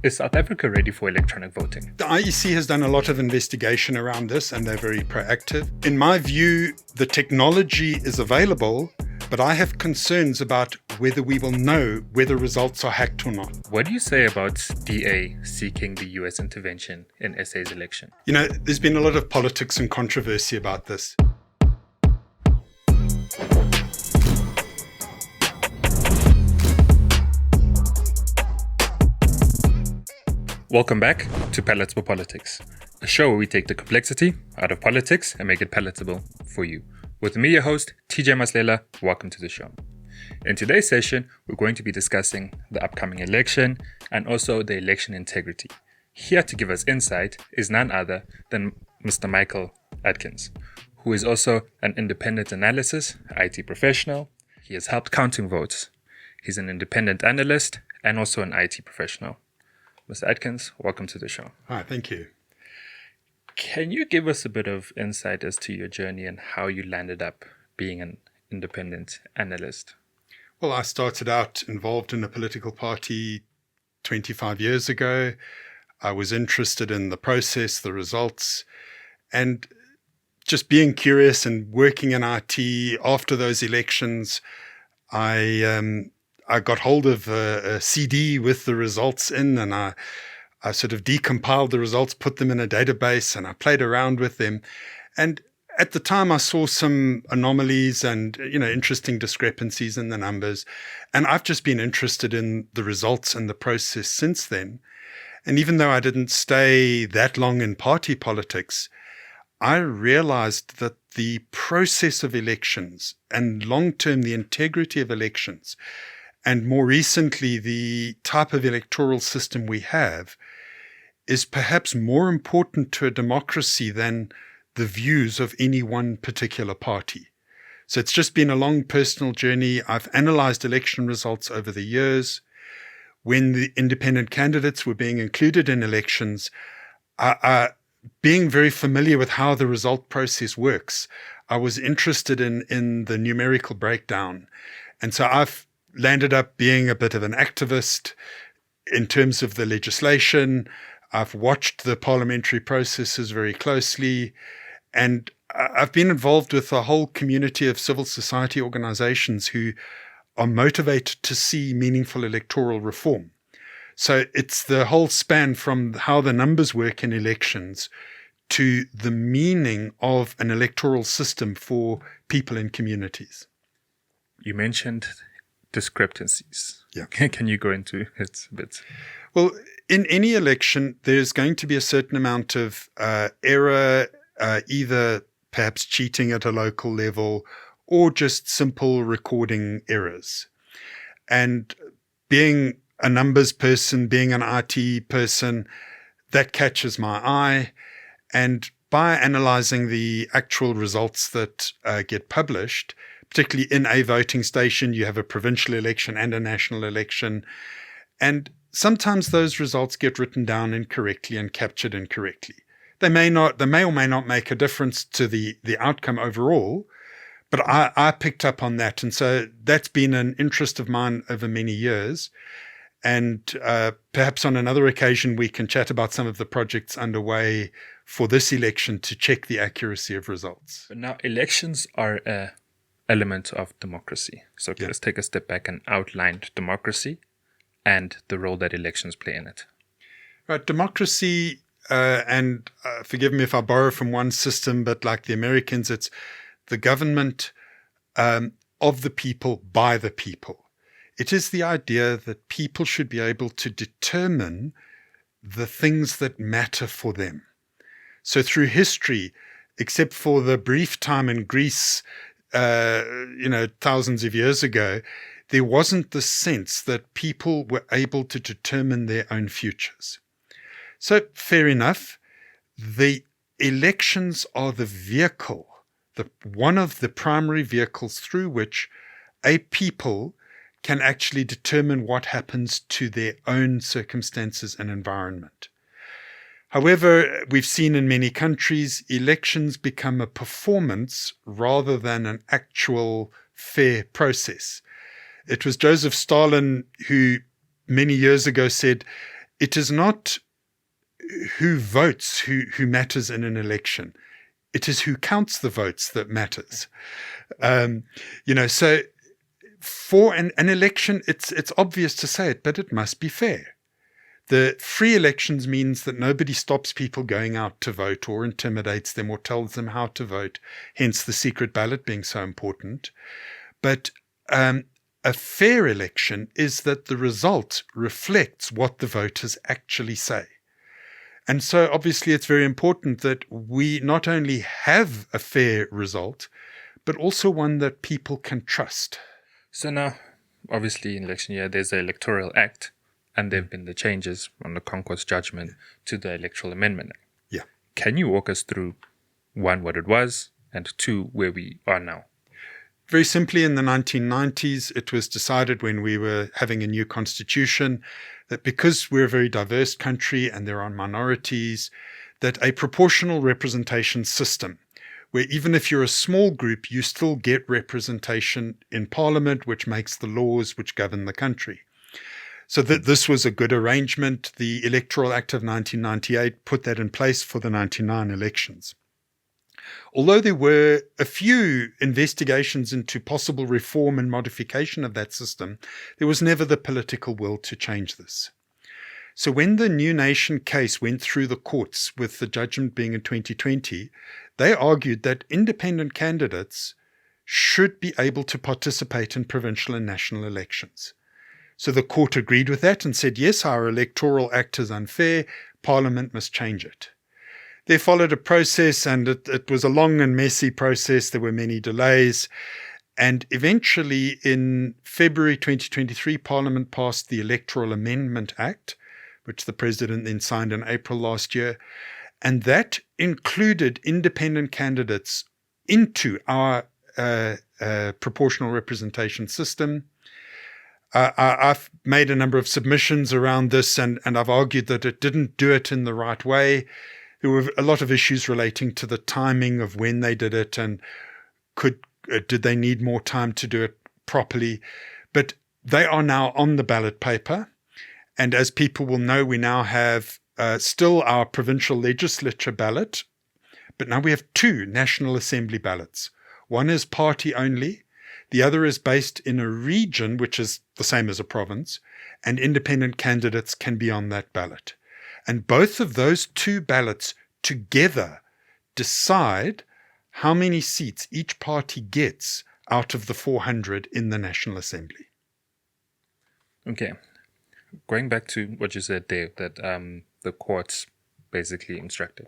Is South Africa ready for electronic voting? The IEC has done a lot of investigation around this and they're very proactive. In my view, the technology is available, but I have concerns about whether we will know whether results are hacked or not. What do you say about DA seeking the US intervention in SA's election? You know, there's been a lot of politics and controversy about this. Welcome back to Palatable Politics, a show where we take the complexity out of politics and make it palatable for you. With me, your host, TJ Maslela. Welcome to the show. In today's session, we're going to be discussing the upcoming election and also the election integrity. Here to give us insight is none other than Mr. Michael Atkins, who is also an independent analysis IT professional. He has helped counting votes. He's an independent analyst and also an IT professional. Mr. Atkins, welcome to the show. Hi, thank you. Can you give us a bit of insight as to your journey and how you landed up being an independent analyst? Well, I started out involved in a political party 25 years ago. I was interested in the process, the results, and just being curious and working in IT after those elections. I got hold of a CD with the results in, and I sort of decompiled the results, put them in a database, and I played around with them. And at the time, I saw some anomalies and, interesting discrepancies in the numbers. And I've just been interested in the results and the process since then. And even though I didn't stay that long in party politics, I realized that the process of elections and long-term, the integrity of elections, and more recently, the type of electoral system we have is perhaps more important to a democracy than the views of any one particular party. So it's just been a long personal journey. I've analyzed election results over the years. When the independent candidates were being included in elections, being very familiar with how the result process works, I was interested in the numerical breakdown. And so I've landed up being a bit of an activist in terms of the legislation. I've watched the parliamentary processes very closely, and I've been involved with a whole community of civil society organizations who are motivated to see meaningful electoral reform. So it's the whole span from how the numbers work in elections to the meaning of an electoral system for people in communities. You mentioned discrepancies. Yeah. Can you go into it a bit? Well, in any election, there's going to be a certain amount of error, either perhaps cheating at a local level or just simple recording errors. And being a numbers person, being an IT person, that catches my eye. And by analyzing the actual results that get published, particularly in a voting station, you have a provincial election and a national election. And sometimes those results get written down incorrectly and captured incorrectly. They may or may not make a difference to the outcome overall, but I picked up on that. And so that's been an interest of mine over many years. And perhaps on another occasion, we can chat about some of the projects underway for this election to check the accuracy of results. But now, elections are an element of democracy. So let's take a step back and outline democracy and the role that elections play in it. Right, democracy, and forgive me if I borrow from one system, but like the Americans, it's the government of the people, by the people. It is the idea that people should be able to determine the things that matter for them. So through history, except for the brief time in Greece, thousands of years ago, there wasn't the sense that people were able to determine their own futures. So fair enough, the elections are the vehicle, one of the primary vehicles through which a people can actually determine what happens to their own circumstances and environment. However, we've seen in many countries, elections become a performance rather than an actual fair process. It was Joseph Stalin who many years ago said, it is not who votes who matters in an election. It is who counts the votes that matters. So for an election, it's obvious to say it, but it must be fair. The free elections means that nobody stops people going out to vote or intimidates them or tells them how to vote, hence the secret ballot being so important. But a fair election is that the result reflects what the voters actually say. And so obviously it's very important that we not only have a fair result, but also one that people can trust. So now, obviously in election year, there's the Electoral Act, and there have been the changes on the Concourse judgment to the Electoral Amendment. Yeah. Can you walk us through, one, what it was, and two, where we are now? Very simply, in the 1990s, it was decided when we were having a new constitution that because we're a very diverse country and there are minorities, that a proportional representation system, where even if you're a small group, you still get representation in Parliament, which makes the laws which govern the country. So that this was a good arrangement. The Electoral Act of 1998 put that in place for the 99 elections. Although there were a few investigations into possible reform and modification of that system, there was never the political will to change this. So when the New Nation case went through the courts, with the judgment being in 2020, they argued that independent candidates should be able to participate in provincial and national elections. So the court agreed with that and said, yes, our Electoral Act is unfair, Parliament must change it. There followed a process, and it was a long and messy process. There were many delays. And eventually, in February 2023, Parliament passed the Electoral Amendment Act, which the President then signed in April last year. And that included independent candidates into our proportional representation system. I've made a number of submissions around this, and I've argued that it didn't do it in the right way. There were a lot of issues relating to the timing of when they did it, and did they need more time to do it properly. But they are now on the ballot paper. And as people will know, we now have still our provincial legislature ballot, but now we have two National Assembly ballots. One is party only. The other is based in a region, which is the same as a province, and independent candidates can be on that ballot. And both of those two ballots together decide how many seats each party gets out of the 400 in the National Assembly. Okay. Going back to what you said there, that the courts basically instructed.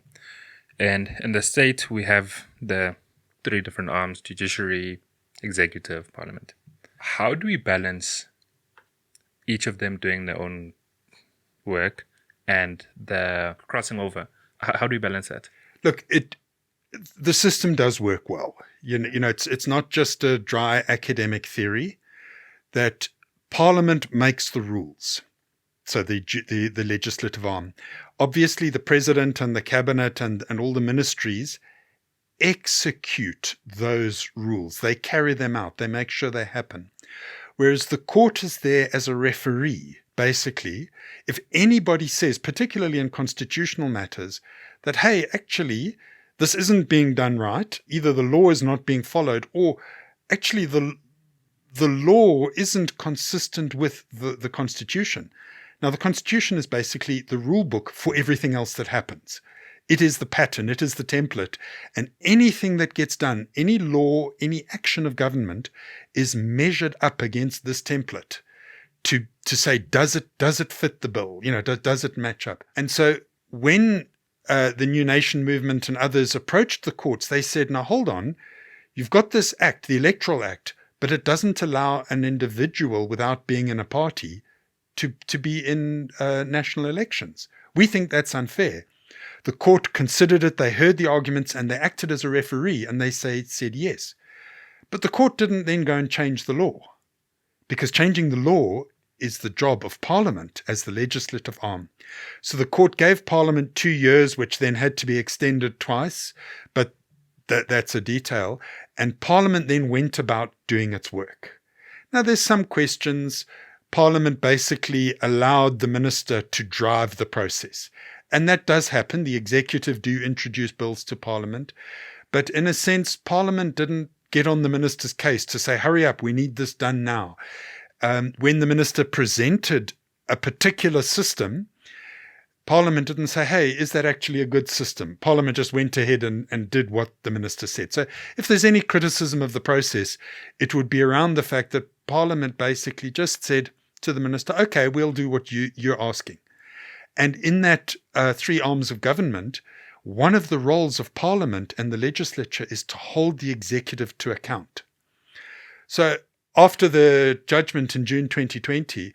And in the state, we have the three different arms: judiciary, executive, parliament. How do we balance each of them doing their own work and the crossing over? How do we balance that? Look, the system does work well. You know, it's not just a dry academic theory that Parliament makes the rules. So the legislative arm. Obviously, the President and the Cabinet and all the ministries execute those rules. They carry them out. They make sure they happen. Whereas the court is there as a referee. Basically, if anybody says, particularly in constitutional matters, that, hey, actually, this isn't being done right, either the law is not being followed, or actually the law isn't consistent with the Constitution. Now, the Constitution is basically the rule book for everything else that happens. It is the pattern, it is the template, and anything that gets done, any law, any action of government is measured up against this template to say, does it fit the bill? You know, does it match up? And so when the New Nation movement and others approached the courts, they said, now hold on, you've got this act, the Electoral Act, but it doesn't allow an individual without being in a party to be in national elections. We think that's unfair. The court considered it, they heard the arguments, and they acted as a referee, and they said yes. But the court didn't then go and change the law, because changing the law is the job of Parliament as the legislative arm. So the court gave Parliament 2 years, which then had to be extended twice, but that's a detail. And Parliament then went about doing its work. Now, there's some questions. Parliament basically allowed the minister to drive the process. And that does happen. The executive do introduce bills to Parliament. But in a sense, Parliament didn't get on the minister's case to say, hurry up, we need this done now. When the minister presented a particular system, Parliament didn't say, hey, is that actually a good system? Parliament just went ahead and did what the minister said. So if there's any criticism of the process, it would be around the fact that Parliament basically just said to the minister, okay, we'll do what you're asking. And in that three arms of government, one of the roles of Parliament and the legislature is to hold the executive to account. So after the judgment in June 2020,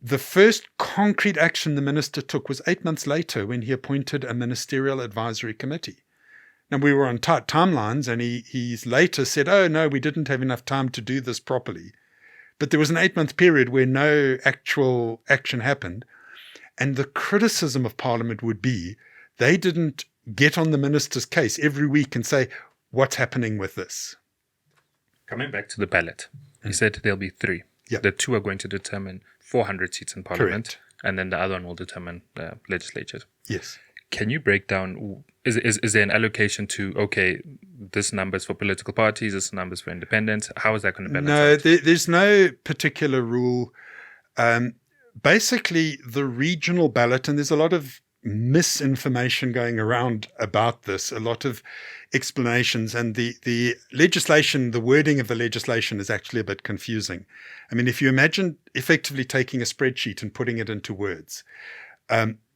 the first concrete action the minister took was 8 months later when he appointed a ministerial advisory committee. Now, we were on tight timelines, and he's later said, oh, no, we didn't have enough time to do this properly. But there was an 8-month period where no actual action happened. And the criticism of Parliament would be they didn't get on the minister's case every week and say, what's happening with this? Coming back to the ballot, you said there'll be three. Yep. The two are going to determine 400 seats in Parliament. Correct. And then the other one will determine legislatures. Yes. Can you break down, is there an allocation to, okay, this number's for political parties, this number's for independents? How is that going to balance out? No, there's no particular rule. Basically, the regional ballot, and there's a lot of misinformation going around about this, a lot of explanations, and the legislation, the wording of the legislation is actually a bit confusing. I mean, if you imagine effectively taking a spreadsheet and putting it into words,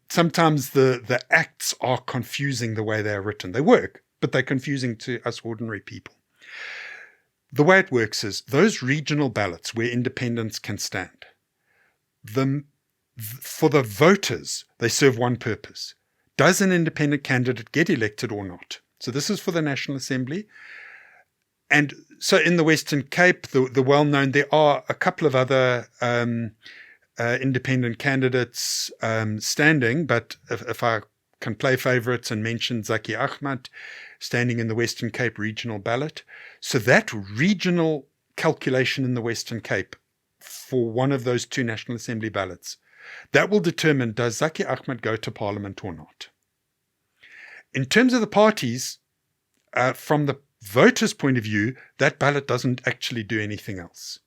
sometimes the acts are confusing the way they are written. They work, but they're confusing to us ordinary people. The way it works is those regional ballots where independents can stand, for the voters, they serve one purpose. Does an independent candidate get elected or not? So this is for the National Assembly. And so in the Western Cape, the well-known, there are a couple of other independent candidates standing, but if I can play favorites and mention Zaki Ahmad standing in the Western Cape regional ballot. So that regional calculation in the Western Cape for one of those two National Assembly ballots, that will determine does Zaki Ahmad go to Parliament or not. In terms of the parties, from the voters' point of view, that ballot doesn't actually do anything else.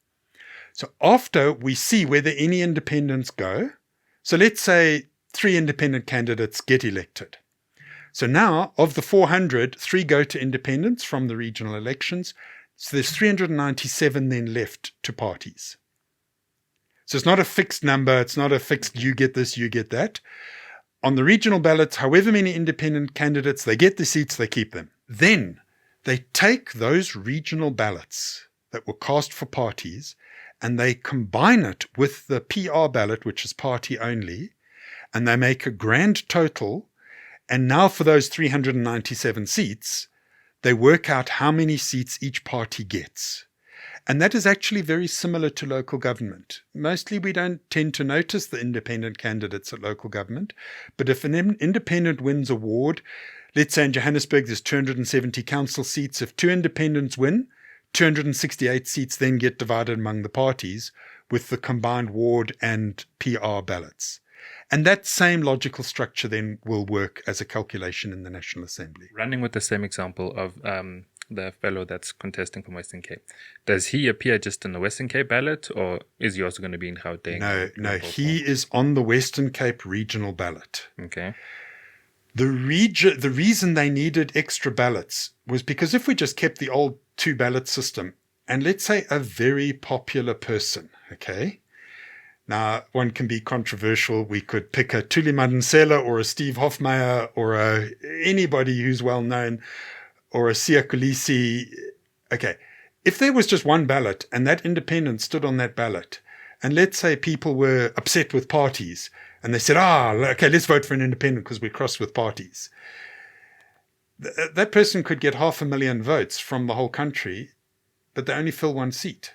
So after we see whether any independents go, so let's say 3 independent candidates get elected. So now, of the 400, 3 go to independents from the regional elections. So there's 397 then left to parties. So it's not a fixed number. It's not a fixed you get this, you get that. On the regional ballots, however many independent candidates, they get the seats, they keep them. Then they take those regional ballots that were cast for parties and they combine it with the PR ballot, which is party only, and they make a grand total. And now for those 397 seats, they work out how many seats each party gets. And that is actually very similar to local government. Mostly we don't tend to notice the independent candidates at local government. But if an independent wins a ward, let's say in Johannesburg there's 270 council seats. If 2 independents win, 268 seats then get divided among the parties with the combined ward and PR ballots. And that same logical structure then will work as a calculation in the National Assembly. Running with the same example of the fellow that's contesting from Western Cape, does he appear just in the Western Cape ballot, or is he also going to be in Gauteng? No, he is on the Western Cape regional ballot. Okay. The reason they needed extra ballots was because if we just kept the old 2-ballot system, and let's say a very popular person, okay? Now, one can be controversial. We could pick a Thuli Madonsela or a Steve Hofmeyer or anybody who's well known, or a Siya Kolisi. Okay, if there was just one ballot and that independent stood on that ballot, and let's say people were upset with parties and they said, okay, let's vote for an independent because we're cross with parties. That person could get 500,000 votes from the whole country, but they only fill 1 seat.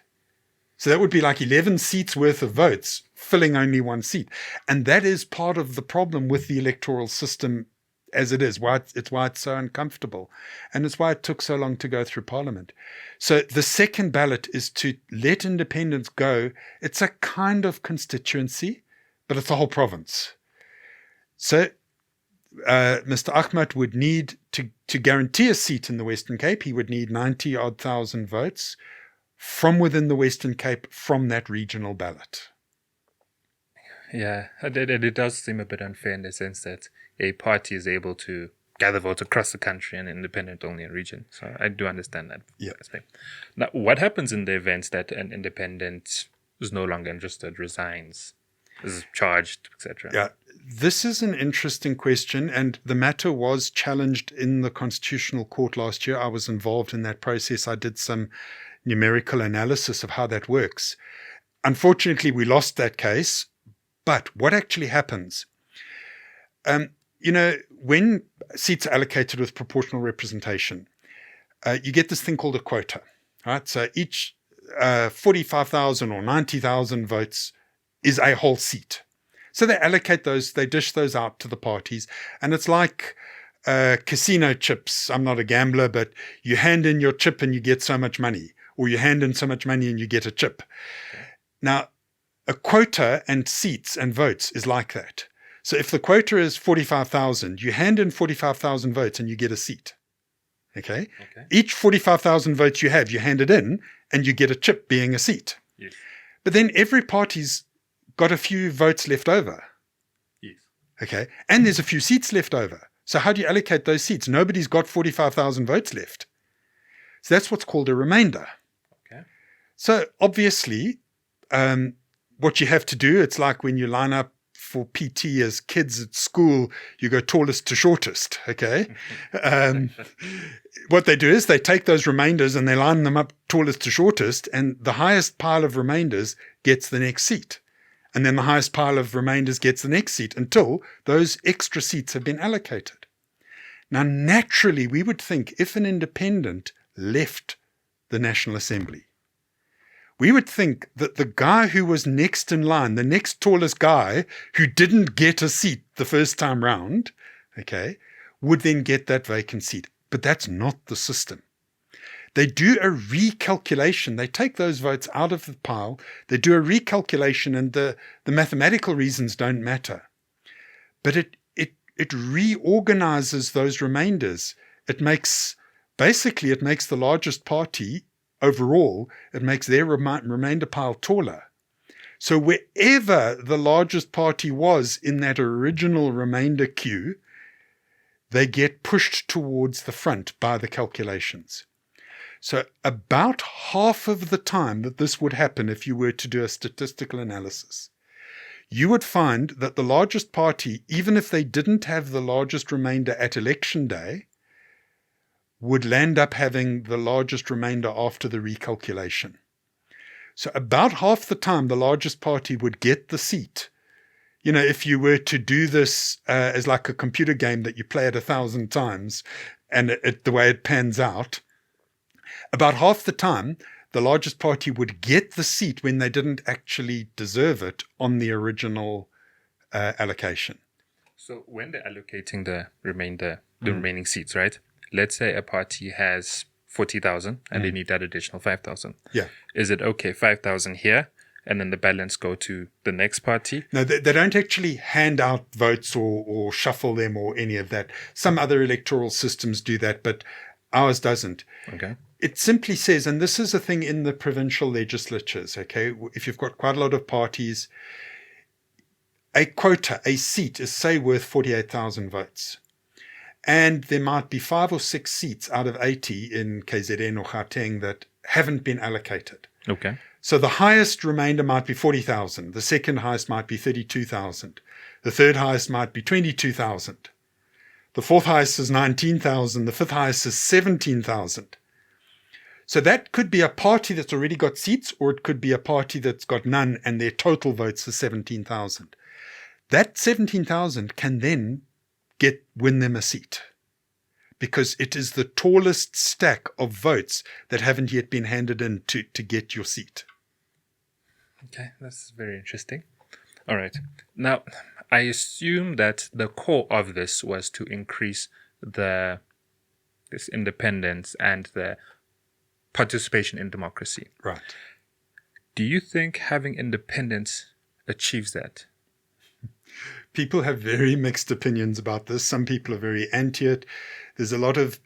So that would be like 11 seats worth of votes, filling only 1 seat. And that is part of the problem with the electoral system as it is. It's why it's so uncomfortable. And it's why it took so long to go through Parliament. So the second ballot is to let independents go. It's a kind of constituency, but it's a whole province. So Mr. Ahmed would need to guarantee a seat in the Western Cape. He would need 90-odd thousand votes from within the Western Cape from that regional ballot. Yeah, it does seem a bit unfair in the sense that a party is able to gather votes across the country and independent only a region. So I do understand that aspect. Now, what happens in the event that an independent is no longer interested, resigns, is charged, etc.? Yeah, this is an interesting question, and the matter was challenged in the Constitutional Court last year. I was involved in that process. I did some numerical analysis of how that works. Unfortunately, we lost that case. But what actually happens? When seats are allocated with proportional representation, you get this thing called a quota, right? So each 45,000 or 90,000 votes is a whole seat. So they allocate those, they dish those out to the parties, and it's like casino chips. I'm not a gambler, but you hand in your chip and you get so much money, or you hand in so much money and you get a chip. Okay. Now, a quota and seats and votes is like that. So if the quota is 45,000, you hand in 45,000 votes and you get a seat. Okay? Each 45,000 votes you have, you hand it in and you get a chip being a seat. Yes. But then every party's got a few votes left over. Yes. Okay? And there's a few seats left over. So how do you allocate those seats? Nobody's got 45,000 votes left. So that's what's called a remainder. Okay. So obviously, what you have to do, it's like when you line up for PT as kids at school, you go tallest to shortest, okay? What they do is they take those remainders and they line them up tallest to shortest, and the highest pile of remainders gets the next seat. And then the highest pile of remainders gets the next seat until those extra seats have been allocated. Now, naturally, we would think if an independent left the National Assembly, we would think that the guy who was next in line, the next tallest guy who didn't get a seat the first time round, okay, would then get that vacant seat. But that's not the system. They do a recalculation. They take those votes out of the pile. They do a recalculation, and the mathematical reasons don't matter. But it reorganizes those remainders. It makes the largest party overall, it makes their remainder pile taller. So wherever the largest party was in that original remainder queue, they get pushed towards the front by the calculations. So about half of the time that this would happen, if you were to do a statistical analysis, you would find that the largest party, even if they didn't have the largest remainder at election day, would land up having the largest remainder after the recalculation. So about half the time, the largest party would get the seat. If you were to do this as like a computer game that you play it 1,000 times, and the way it pans out, about half the time, the largest party would get the seat when they didn't actually deserve it on the original allocation. So when they're allocating the remaining seats, right? Let's say a party has 40,000 and they need that additional 5,000. Yeah. Is it okay, 5,000 here, and then the balance go to the next party? No, they don't actually hand out votes or shuffle them or any of that. Some other electoral systems do that, but ours doesn't. Okay. It simply says, and this is a thing in the provincial legislatures, okay, if you've got quite a lot of parties, a quota, a seat is, say, worth 48,000 votes. And there might be 5 or 6 seats out of 80 in KZN or Gauteng that haven't been allocated. Okay. So the highest remainder might be 40,000. The second highest might be 32,000. The third highest might be 22,000. The fourth highest is 19,000. The fifth highest is 17,000. So that could be a party that's already got seats, or it could be a party that's got none and their total votes is 17,000. That 17,000 can then win them a seat, because it is the tallest stack of votes that haven't yet been handed in to get your seat. Okay, that's very interesting. All right. Now, I assume that the core of this was to increase this independence and the participation in democracy. Right. Do you think having independence achieves that? People have very mixed opinions about this. Some people are very anti it. There's a lot of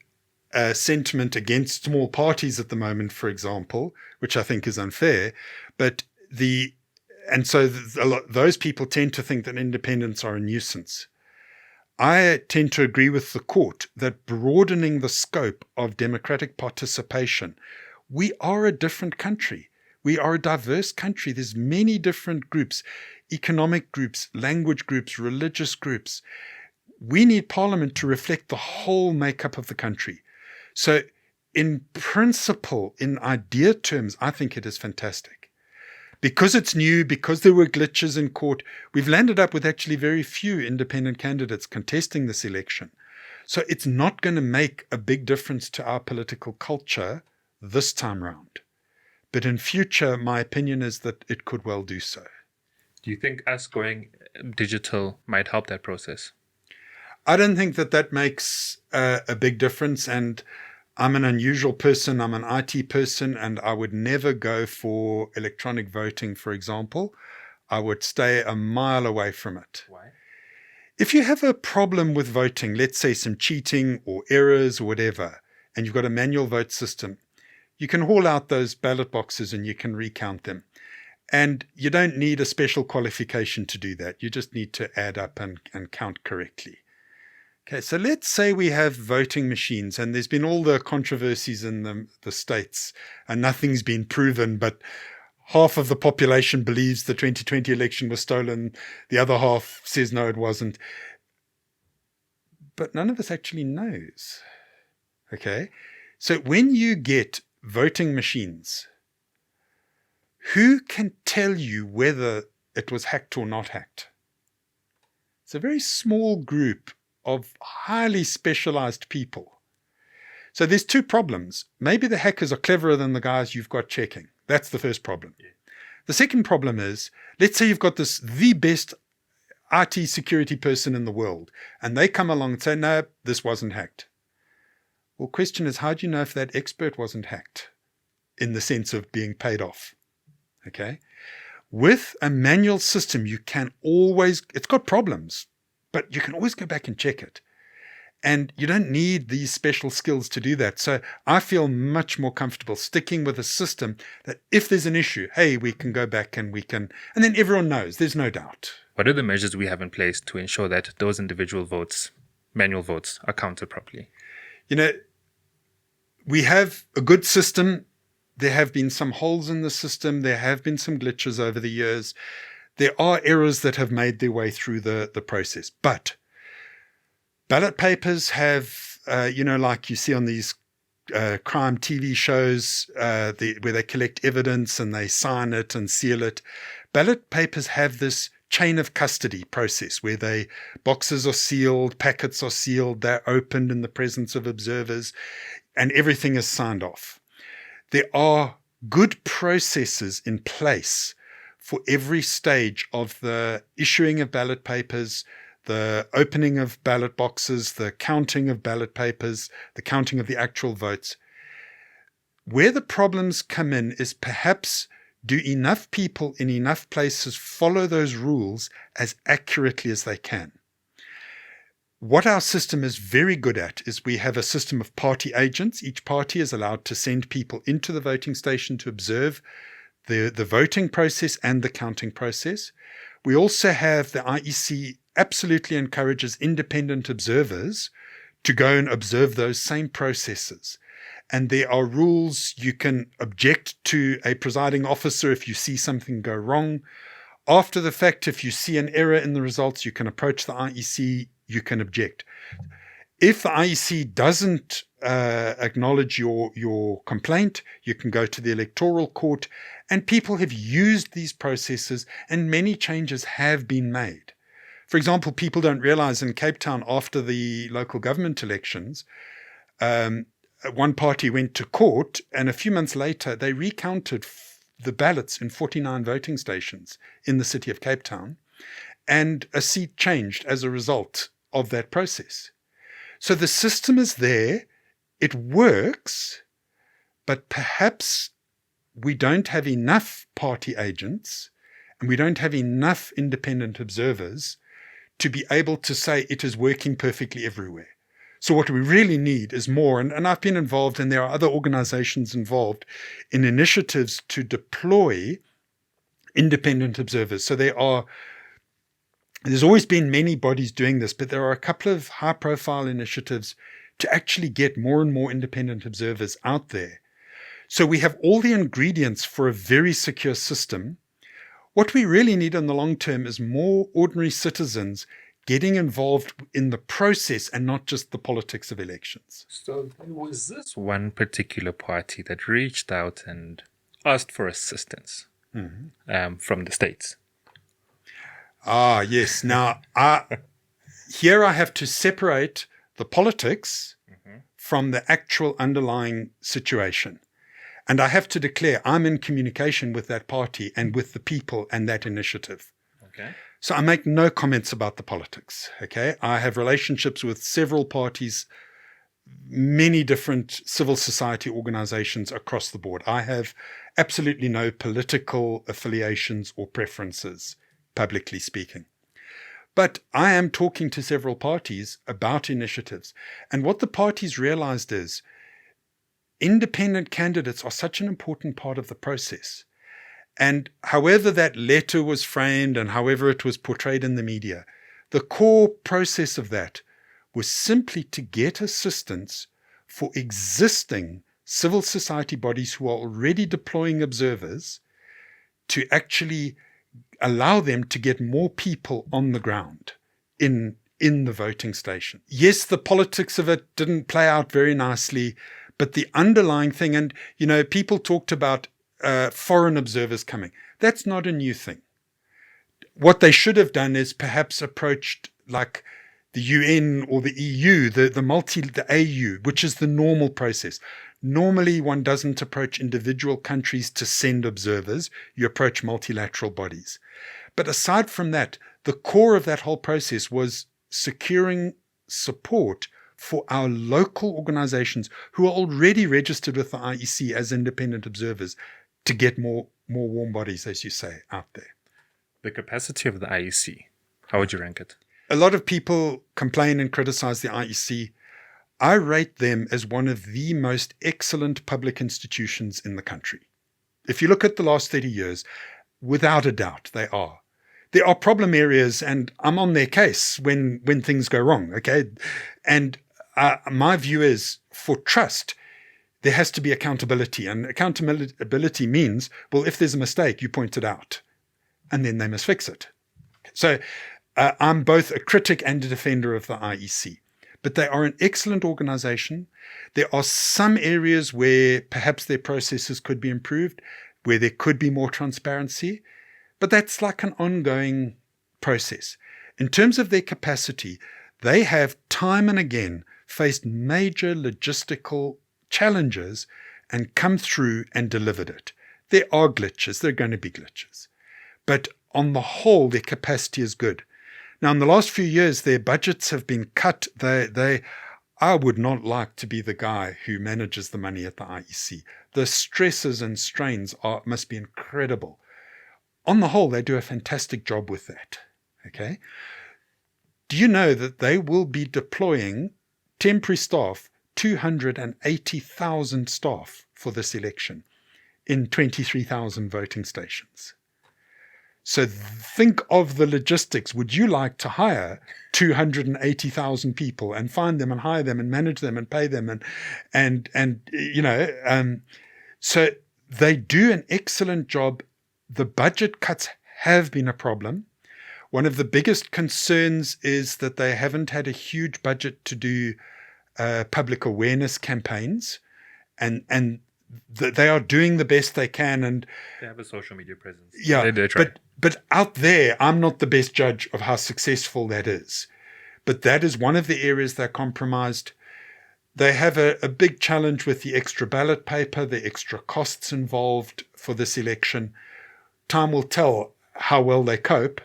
sentiment against small parties at the moment, for example, which I think is unfair. But those people tend to think that independents are a nuisance. I tend to agree with the court that broadening the scope of democratic participation, we are a different country. We are a diverse country. There's many different groups, economic groups, language groups, religious groups. We need Parliament to reflect the whole makeup of the country. So in principle, in idea terms, I think it is fantastic. Because it's new, because there were glitches in court, we've landed up with actually very few independent candidates contesting this election. So it's not going to make a big difference to our political culture this time round. But in future, my opinion is that it could well do so. Do you think us going digital might help that process? I don't think that makes a big difference. And I'm an unusual person. I'm an IT person, and I would never go for electronic voting, for example. I would stay a mile away from it. Why? If you have a problem with voting, let's say some cheating or errors or whatever, and you've got a manual vote system, you can haul out those ballot boxes and you can recount them. And you don't need a special qualification to do that. You just need to add up and count correctly. Okay, so let's say we have voting machines, and there's been all the controversies in the states, and nothing's been proven, but half of the population believes the 2020 election was stolen. The other half says, no, it wasn't. But none of us actually knows. Okay, so when you get voting machines, who can tell you whether it was hacked or not hacked? It's a very small group of highly specialized people. So there's two problems. Maybe the hackers are cleverer than the guys you've got checking. That's the first problem. Yeah. The second problem is, let's say you've got the best IT security person in the world, and they come along and say, no, this wasn't hacked. Well, question is, how do you know if that expert wasn't hacked in the sense of being paid off? Okay. With a manual system, you can always, it's got problems, but you can always go back and check it. And you don't need these special skills to do that. So I feel much more comfortable sticking with a system that if there's an issue, hey, we can go back and and then everyone knows, there's no doubt. What are the measures we have in place to ensure that those individual votes, manual votes, are counted properly? We have a good system. There have been some holes in the system. There have been some glitches over the years. There are errors that have made their way through the process. But ballot papers have, like you see on these crime TV shows where they collect evidence and they sign it and seal it. Ballot papers have this chain of custody process where boxes are sealed, packets are sealed, they're opened in the presence of observers, and everything is signed off. There are good processes in place for every stage of the issuing of ballot papers, the opening of ballot boxes, the counting of ballot papers, the counting of the actual votes. Where the problems come in is perhaps do enough people in enough places follow those rules as accurately as they can. What our system is very good at is we have a system of party agents. Each party is allowed to send people into the voting station to observe the voting process and the counting process. We also have the IEC absolutely encourages independent observers to go and observe those same processes. And there are rules. You can object to a presiding officer if you see something go wrong. After the fact, if you see an error in the results, you can approach the IEC, you can object. If the IEC doesn't acknowledge your complaint, you can go to the electoral court, and people have used these processes and many changes have been made. For example, people don't realize in Cape Town after the local government elections, one party went to court and a few months later they recounted the ballots in 49 voting stations in the city of Cape Town. and a seat changed as a result of that process. So the system is there, it works, but perhaps we don't have enough party agents and we don't have enough independent observers to be able to say it is working perfectly everywhere. So what we really need is more, and I've been involved, and there are other organizations involved in initiatives to deploy independent observers. So there's always been many bodies doing this, but there are a couple of high-profile initiatives to actually get more and more independent observers out there. So we have all the ingredients for a very secure system. What we really need in the long term is more ordinary citizens getting involved in the process and not just the politics of elections. So there was this one particular party that reached out and asked for assistance from the States. Ah, yes. Now, here I have to separate the politics from the actual underlying situation. And I have to declare I'm in communication with that party and with the people and that initiative. Okay. So I make no comments about the politics. Okay. I have relationships with several parties, many different civil society organizations across the board. I have absolutely no political affiliations or preferences, publicly speaking. But I am talking to several parties about initiatives. And what the parties realized is independent candidates are such an important part of the process. And however that letter was framed and however it was portrayed in the media, the core process of that was simply to get assistance for existing civil society bodies who are already deploying observers to actually allow them to get more people on the ground in the voting station. Yes, the politics of it didn't play out very nicely, but the underlying thing, and people talked about foreign observers coming. That's not a new thing. What they should have done is perhaps approached like the UN or the EU, the AU, which is the normal process. Normally, one doesn't approach individual countries to send observers. You approach multilateral bodies. But aside from that, the core of that whole process was securing support for our local organizations who are already registered with the IEC as independent observers to get more warm bodies, as you say, out there. The capacity of the IEC, how would you rank it? A lot of people complain and criticize the IEC. I rate them as one of the most excellent public institutions in the country. If you look at the last 30 years, without a doubt, they are. There are problem areas, and I'm on their case when things go wrong, okay? And my view is, for trust, there has to be accountability. And accountability means, well, if there's a mistake, you point it out, and then they must fix it. So I'm both a critic and a defender of the IEC. But they are an excellent organization. There are some areas where perhaps their processes could be improved, where there could be more transparency, but that's like an ongoing process. In terms of their capacity, they have time and again faced major logistical challenges and come through and delivered it. There are glitches, there are going to be glitches. But on the whole, their capacity is good. Now, in the last few years, their budgets have been cut. I would not like to be the guy who manages the money at the IEC. The stresses and strains must be incredible. On the whole, they do a fantastic job with that. Okay. Do you know that they will be deploying temporary staff, 280,000 staff for this election in 23,000 voting stations? So think of the logistics. Would you like to hire 280,000 people and find them and hire them and manage them and pay them so they do an excellent job. The budget cuts have been a problem. One of the biggest concerns is that they haven't had a huge budget to do public awareness campaigns, and they are doing the best they can. And they have a social media presence. Yeah, they try. But out there, I'm not the best judge of how successful that is. But that is one of the areas they're compromised. They have a big challenge with the extra ballot paper, the extra costs involved for this election. Time will tell how well they cope.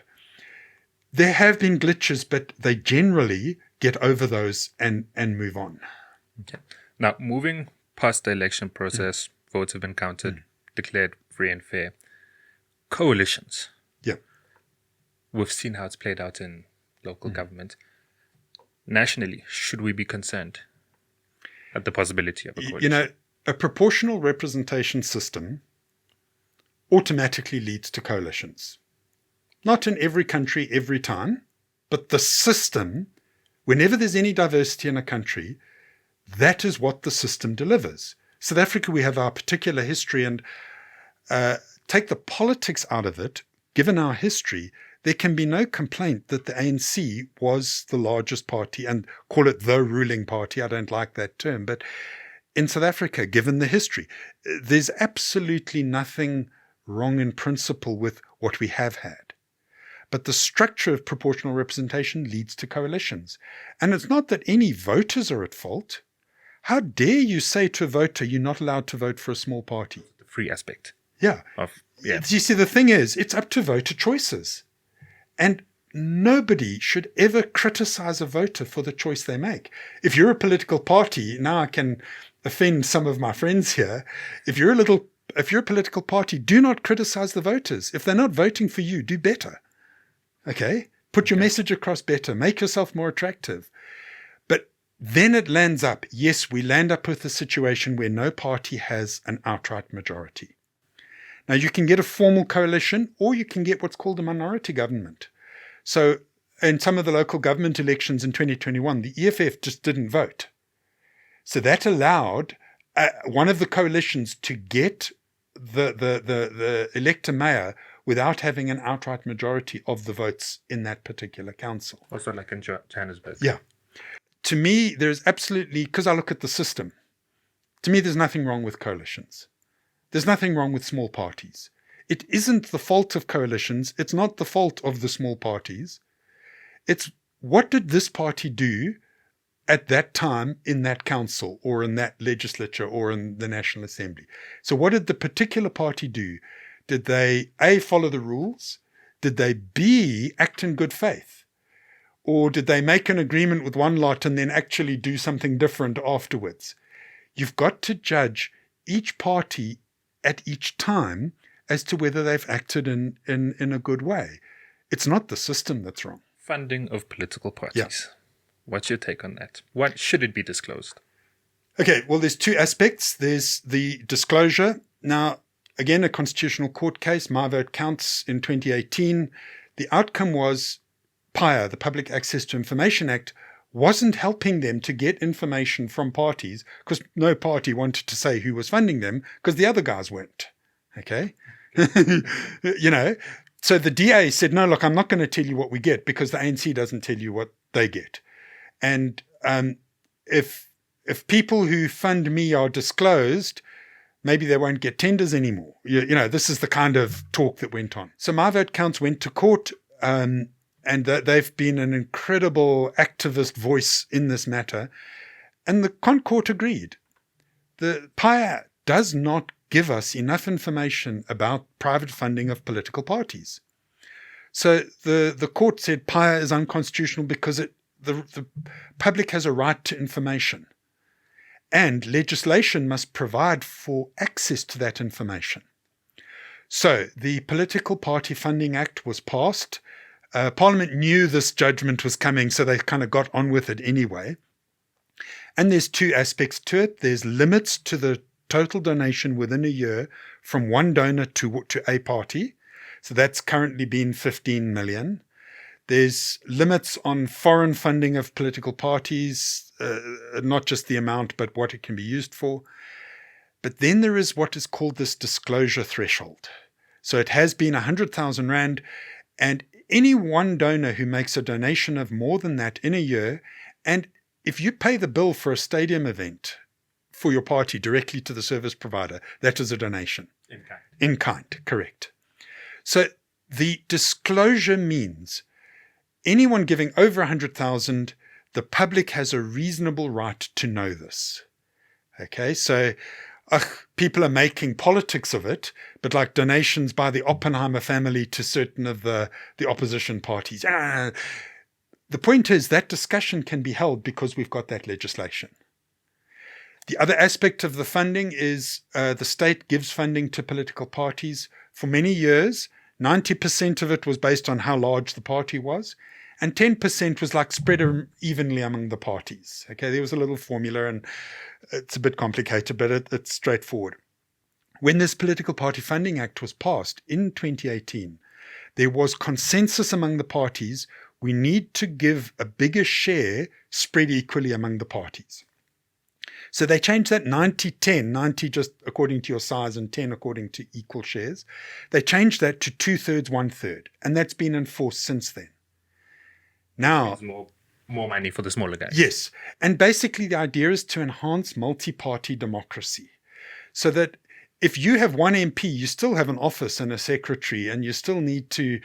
There have been glitches, but they generally get over those and move on. Okay. Now, moving past the election process, votes have been counted, declared free and fair. Coalitions. Yeah. We've seen how it's played out in local government. Nationally, should we be concerned at the possibility of a coalition? A proportional representation system automatically leads to coalitions. Not in every country, every time, but the system, whenever there's any diversity in a country, that is what the system delivers. South Africa, we have our particular history, and take the politics out of it, given our history, there can be no complaint that the ANC was the largest party, and call it the ruling party. I don't like that term, but in South Africa, given the history, there's absolutely nothing wrong in principle with what we have had. But the structure of proportional representation leads to coalitions. And it's not that any voters are at fault. How dare you say to a voter, you're not allowed to vote for a small party? The free aspect. Yeah. You see, the thing is, it's up to voter choices. And nobody should ever criticize a voter for the choice they make. If you're a political party, now I can offend some of my friends here. If you're a political party, do not criticize the voters. If they're not voting for you, do better. Okay? Put your message across better. Make yourself more attractive. But then it lands up. Yes, we land up with a situation where no party has an outright majority. Now, you can get a formal coalition, or you can get what's called a minority government. So in some of the local government elections in 2021, the EFF just didn't vote. So that allowed one of the coalitions to get the elector mayor without having an outright majority of the votes in that particular council. Also like in Johannesburg. Yeah. To me, there's absolutely, because I look at the system, to me there's nothing wrong with coalitions. There's nothing wrong with small parties. It isn't the fault of coalitions. It's not the fault of the small parties. It's what did this party do at that time in that council or in that legislature or in the National Assembly? So what did the particular party do? Did they, A, follow the rules? Did they, B, act in good faith? Or did they make an agreement with one lot and then actually do something different afterwards? You've got to judge each party at each time as to whether they've acted in a good way. It's not the system that's wrong. Funding of political parties. Yeah. What's your take on that? What should it be disclosed? Okay, well, there's two aspects. There's the disclosure. Now, again, a constitutional court case, My Vote Counts in 2018. The outcome was PAIA, the Public Access to Information Act, wasn't helping them to get information from parties because no party wanted to say who was funding them because the other guys weren't. Okay? So the DA said, no, look, I'm not going to tell you what we get because the ANC doesn't tell you what they get. And if people who fund me are disclosed, maybe they won't get tenders anymore. This is the kind of talk that went on. So My Vote Counts went to court, and they've been an incredible activist voice in this matter. And the court agreed. The PAIA does not give us enough information about private funding of political parties. So the court said PAIA is unconstitutional because the public has a right to information. And legislation must provide for access to that information. So the Political Party Funding Act was passed. Parliament knew this judgment was coming, so they kind of got on with it anyway. And there's two aspects to it. There's limits to the total donation within a year from one donor to a party. So that's currently been 15 million. There's limits on foreign funding of political parties, not just the amount, but what it can be used for. But then there is what is called this disclosure threshold. So it has been 100,000 Rand, and any one donor who makes a donation of more than that in a year, and if you pay the bill for a stadium event for your party directly to the service provider, that is a donation. In kind. In kind, correct. So the disclosure means anyone giving over 100,000, the public has a reasonable right to know this. Okay, so people are making politics of it, but like donations by the Oppenheimer family to certain of the opposition parties. The point is that discussion can be held because we've got that legislation. The other aspect of the funding is the state gives funding to political parties. For many years, 90% of it was based on how large the party was, and 10% was like spread evenly among the parties. Okay, there was a little formula, and it's a bit complicated, but it's straightforward. When this Political Party Funding Act was passed in 2018, there was consensus among the parties, we need to give a bigger share spread equally among the parties. So they changed that 90-10, 90 just according to your size and 10 according to equal shares. They changed that to 2/3, 1/3, and that's been enforced since then. Now, more money for the smaller guys. Yes, and basically the idea is to enhance multi-party democracy, so that if you have one MP, you still have an office and a secretary, and you still need to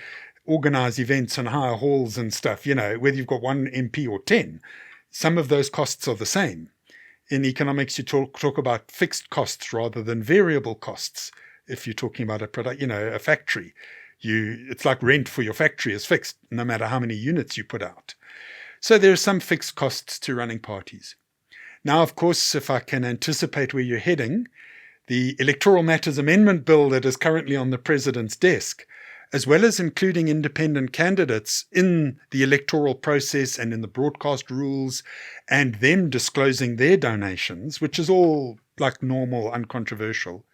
organize events and hire halls and stuff, whether you've got one MP or 10, some of those costs are the same. In economics, you talk about fixed costs rather than variable costs. If you're talking about a product, a factory, it's like rent for your factory is fixed, no matter how many units you put out. So there are some fixed costs to running parties. Now, of course, if I can anticipate where you're heading, the Electoral Matters Amendment Bill that is currently on the President's desk, as well as including independent candidates in the electoral process and in the broadcast rules, and them disclosing their donations, which is all like normal, uncontroversial,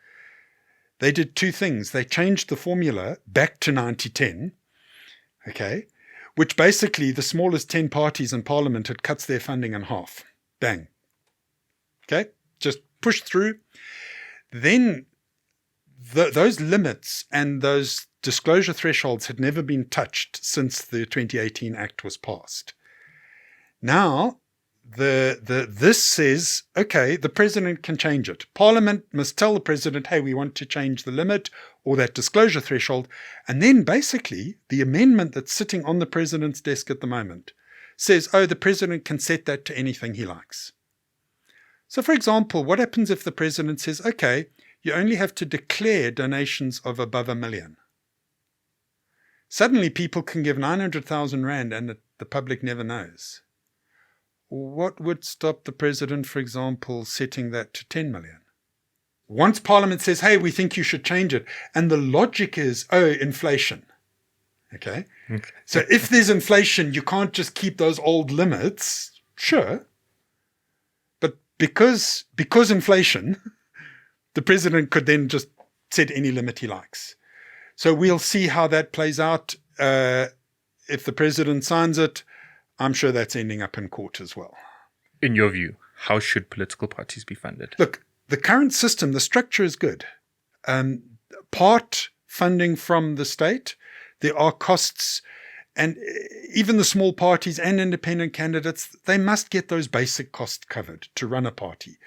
they did two things. They changed the formula back to 90-10, okay, which basically the smallest 10 parties in Parliament, it cuts their funding in half. Bang. Okay, just push through. Then those limits and those disclosure thresholds had never been touched since the 2018 Act was passed. Now, this says, okay, the president can change it. Parliament must tell the president, hey, we want to change the limit or that disclosure threshold. And then basically the amendment that's sitting on the president's desk at the moment says, oh, the president can set that to anything he likes. So for example, what happens if the president says, okay, you only have to declare donations of above $1 million? Suddenly people can give 900,000 Rand and the public never knows. What would stop the president, for example, setting that to 10 million? Once Parliament says, hey, we think you should change it, and the logic is, oh, inflation. Okay? So if there's inflation, you can't just keep those old limits. Sure. But because inflation, the president could then just set any limit he likes. So we'll see how that plays out. If the president signs it, I'm sure that's ending up in court as well. In your view, how should political parties be funded? Look, the current system, the structure is good. Part funding from the state, there are costs, and even the small parties and independent candidates, they must get those basic costs covered to run a party.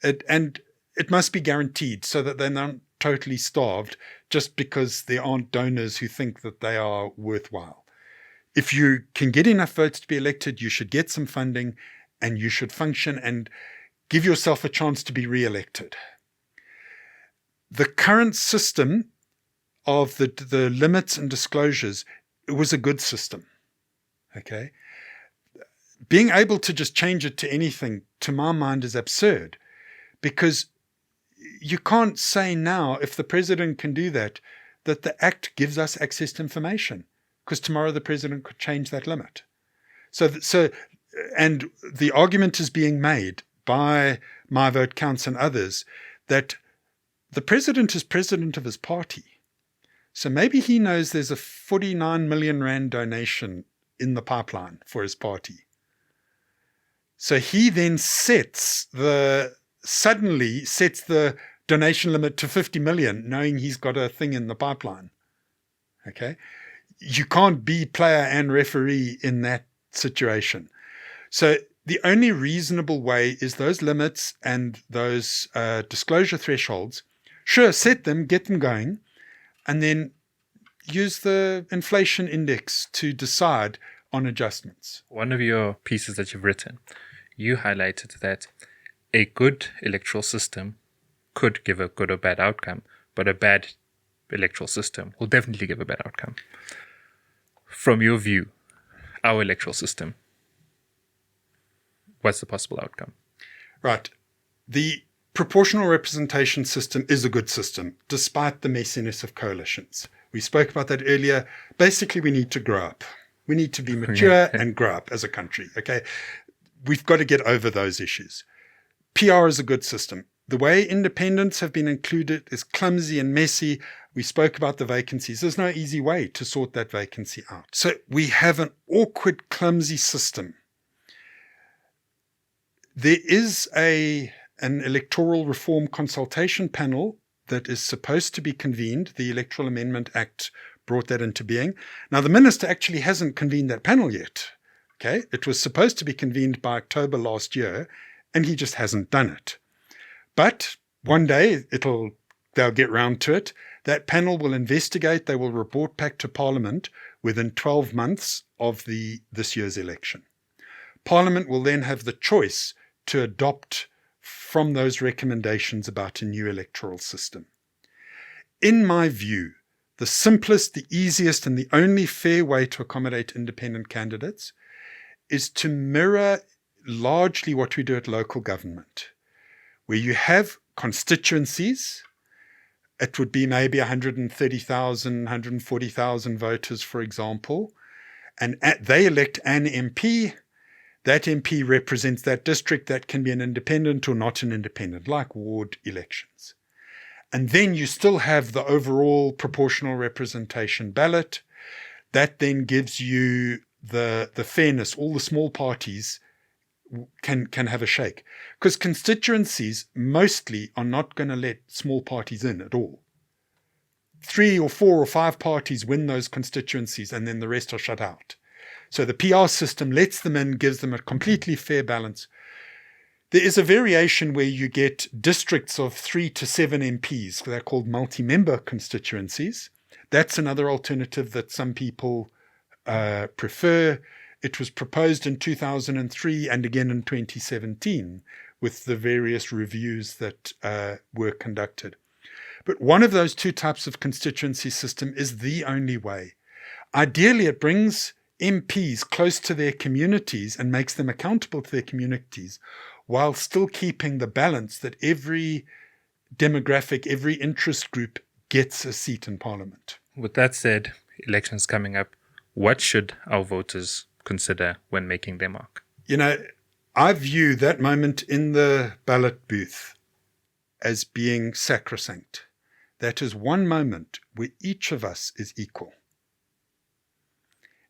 And it must be guaranteed so that they're not totally starved just because there aren't donors who think that they are worthwhile. If you can get enough votes to be elected, you should get some funding and you should function and give yourself a chance to be re-elected. The current system of the limits and disclosures, it was a good system. Okay? Being able to just change it to anything, to my mind, is absurd, because you can't say now, if the president can do that, that the Act gives us access to information, because tomorrow the president could change that limit. And the argument is being made by My Vote Counts and others that the president is president of his party. So maybe he knows there's a 49 million Rand donation in the pipeline for his party. So he then suddenly sets the donation limit to 50 million, knowing he's got a thing in the pipeline. Okay? You can't be player and referee in that situation. So the only reasonable way is those limits and those disclosure thresholds. Sure, set them, get them going, and then use the inflation index to decide on adjustments. One of your pieces that you've written, you highlighted that a good electoral system could give a good or bad outcome, but a bad electoral system will definitely give a bad outcome. From your view, our electoral system, what's the possible outcome? Right. The proportional representation system is a good system, despite the messiness of coalitions. We spoke about that earlier. Basically, we need to grow up. We need to be mature and grow up as a country, okay? We've got to get over those issues. PR is a good system. The way independents have been included is clumsy and messy. We spoke about the vacancies. There's no easy way to sort that vacancy out. So we have an awkward, clumsy system. There is an electoral reform consultation panel that is supposed to be convened. The Electoral Amendment Act brought that into being. Now, the minister actually hasn't convened that panel yet. Okay, it was supposed to be convened by October last year, and he just hasn't done it. But one day they'll get round to it. That panel will investigate. They will report back to Parliament within 12 months of this year's election. Parliament will then have the choice to adopt from those recommendations about a new electoral system. In my view, the simplest, the easiest, and the only fair way to accommodate independent candidates is to mirror largely what we do at local government, where you have constituencies. It would be maybe 130,000, 140,000 voters, for example, and they elect an MP. That MP represents that district. That can be an independent or not an independent, like ward elections. And then you still have the overall proportional representation ballot. That then gives you the fairness. All the small parties can have a shake. Because constituencies mostly are not going to let small parties in at all. 3 or 4 or 5 parties win those constituencies, and then the rest are shut out. So the PR system lets them in, gives them a completely fair balance. There is a variation where you get districts of 3 to 7 MPs. They're called multi-member constituencies. That's another alternative that some people prefer. It was proposed in 2003 and again in 2017 with the various reviews that were conducted. But one of those two types of constituency system is the only way. Ideally, it brings MPs close to their communities and makes them accountable to their communities while still keeping the balance that every demographic, every interest group gets a seat in Parliament. With that said, elections coming up, what should our voters consider when making their mark? You know, I view that moment in the ballot booth as being sacrosanct. That is one moment where each of us is equal.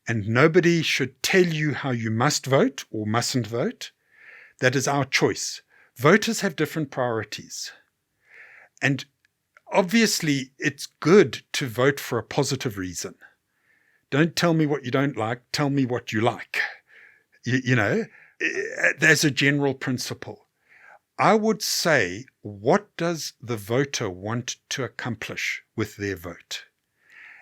And nobody should tell you how you must vote or mustn't vote. That is our choice. Voters have different priorities. And obviously, it's good to vote for a positive reason. Don't tell me what you don't like, tell me what you like. You know, there's a general principle. I would say, what does the voter want to accomplish with their vote?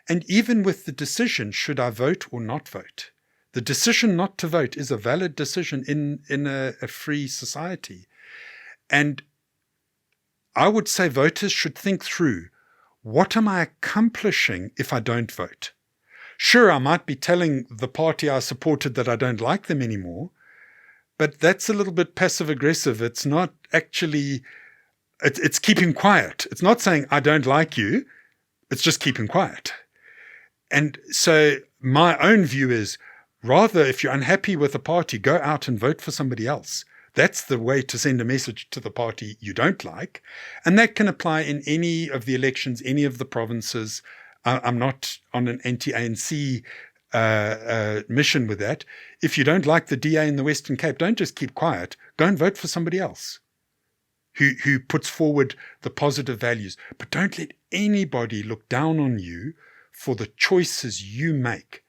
And even with the decision, should I vote or not vote? The decision not to vote is a valid decision in a free society. And I would say voters should think through, what am I accomplishing if I don't vote? Sure, I might be telling the party I supported that I don't like them anymore, but that's a little bit passive-aggressive. It's not actually, it's keeping quiet. It's not saying, I don't like you. It's just keeping quiet. And so my own view is, rather, if you're unhappy with a party, go out and vote for somebody else. That's the way to send a message to the party you don't like. And that can apply in any of the elections, any of the provinces. I'm not on an anti-ANC mission with that. If you don't like the DA in the Western Cape, don't just keep quiet. Go and vote for somebody else who puts forward the positive values. But don't let anybody look down on you for the choices you make.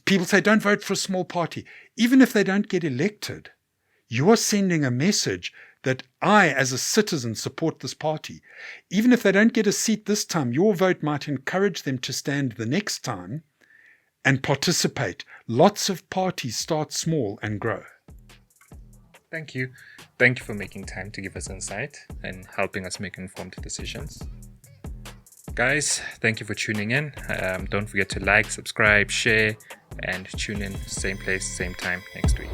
People say, don't vote for a small party. Even if they don't get elected, you are sending a message that I, as a citizen, support this party. Even if they don't get a seat this time, your vote might encourage them to stand the next time and participate. Lots of parties start small and grow. Thank you. Thank you for making time to give us insight and helping us make informed decisions. Guys, thank you for tuning in. Don't forget to like, subscribe, share, and tune in same place, same time next week.